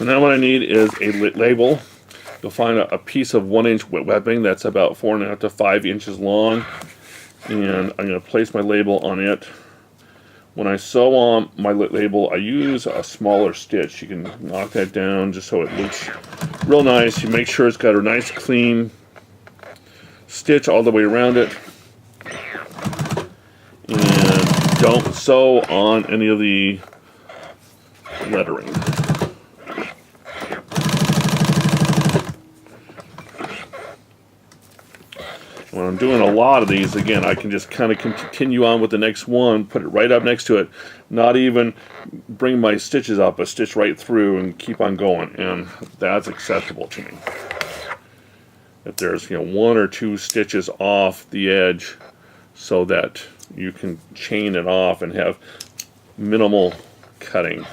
So now what I need is a label. You'll find a piece of 1-inch webbing that's about 4.5 to 5 inches long, and I'm going to place my label on it. When I sew on my label, I use a smaller stitch. You can knock that down just so it looks real nice. You make sure it's got a nice clean stitch all the way around it, and don't sew on any of the lettering. When I'm doing a lot of these, again, I can just kind of continue on with the next one, put it right up next to it, not even bring my stitches up, but stitch right through and keep on going, and that's acceptable to me. If there's 1 or 2 stitches off the edge, so that you can chain it off and have minimal cutting.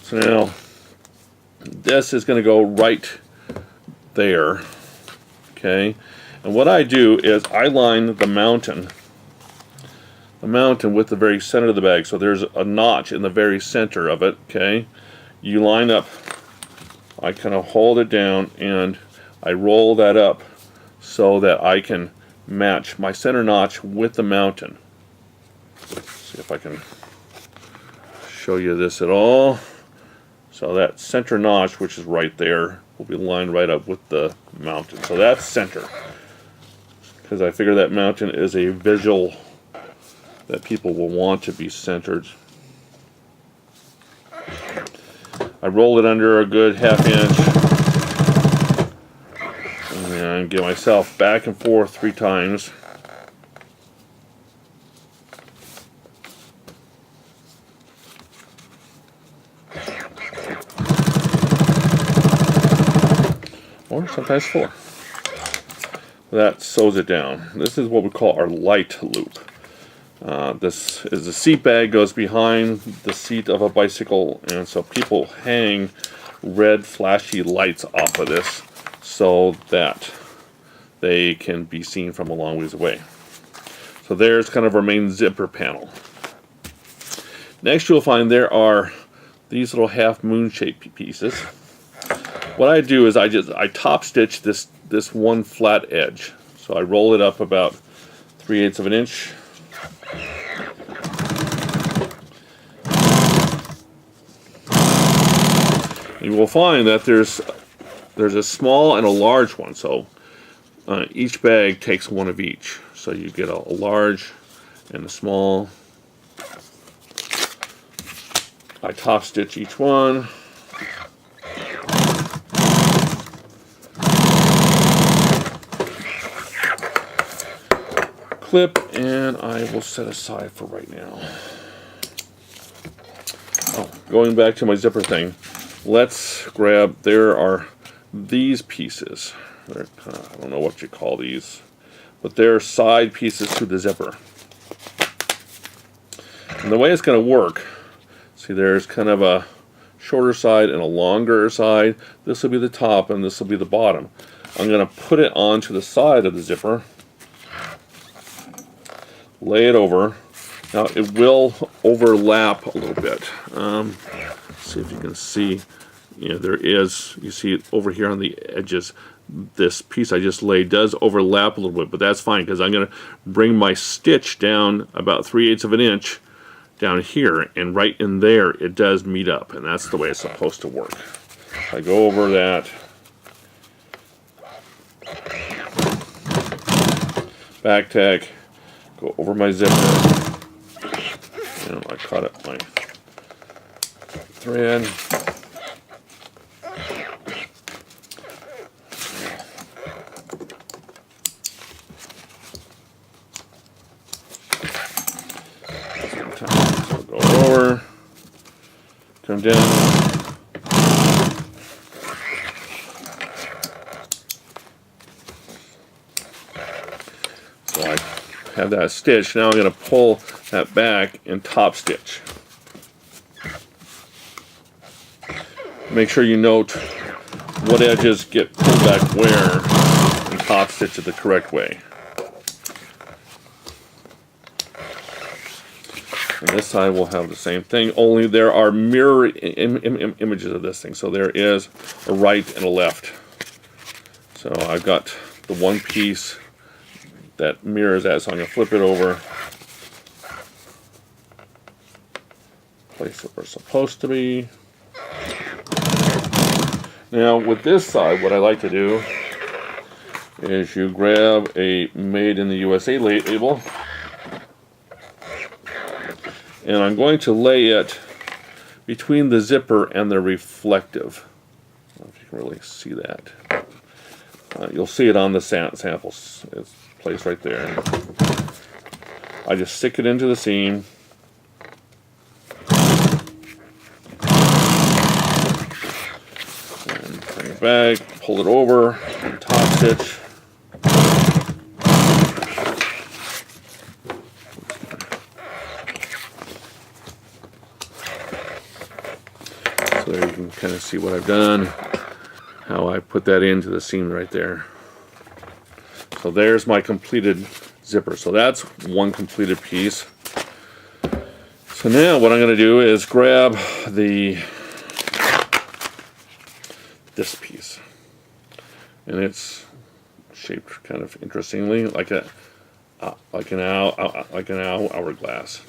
So now this is going to go right there. Okay, and what I do is I line the mountain with the very center of the bag. So there's a notch in the very center of it. Okay, you line up. I kind of hold it down and I roll that up so that I can match my center notch with the mountain. Let's see if I can show you this at all. So that center notch, which is right there, will be lined right up with the mountain. So that's center, because I figure that mountain is a visual that people will want to be centered. I roll it under a good 1/2 inch and get myself back and forth 3 times. Or sometimes 4. That sews it down. This is what we call our light loop. This is the seat bag, goes behind the seat of a bicycle, and so people hang red flashy lights off of this so that they can be seen from a long ways away. So there's kind of our main zipper panel. Next you'll find there are these little half moon shaped pieces. What I do is I top stitch this one flat edge. So I roll it up about 3/8 of an inch. You will find that there's a small and a large one. So each bag takes one of each. So you get a large and a small. I top stitch each one. Clip, and I will set aside for right now. Oh, going back to my zipper thing, let's grab, there are these pieces. They're kind of, I don't know what you call these, but they're side pieces to the zipper. And the way it's going to work, see, there's kind of a shorter side and a longer side. This will be the top and this will be the bottom. I'm going to put it onto the side of the zipper. Lay it over. Now it will overlap a little bit. See if you can see. There is, you see it over here on the edges. This piece I just laid does overlap a little bit, but that's fine because I'm going to bring my stitch down about 3/8 of an inch down here, and right in there it does meet up, and that's the way it's supposed to work. I go over that. Back tack. Go over my zipper. And I caught up my thread. Sometimes I'll go over, come down. So I have that stitch. Now I'm going to pull that back and top stitch. Make sure you note what edges get pulled back where and top stitch it the correct way. And this side will have the same thing, only there are mirror images of this thing. So there is a right and a left. So I've got the one piece that mirrors that, so I'm going to flip it over. Place it where it's supposed to be. Now with this side, what I like to do is you grab a Made in the USA label, and I'm going to lay it between the zipper and the reflective. I don't know if you can really see that. You'll see it on the samples. It's placed right there. I just stick it into the seam. And bring it back, pull it over, and top stitch. So there you can kind of see what I've done, how I put that into the seam right there. So there's my completed zipper. So that's one completed piece. So now what I'm going to do is grab this piece, and it's shaped kind of interestingly like an hourglass.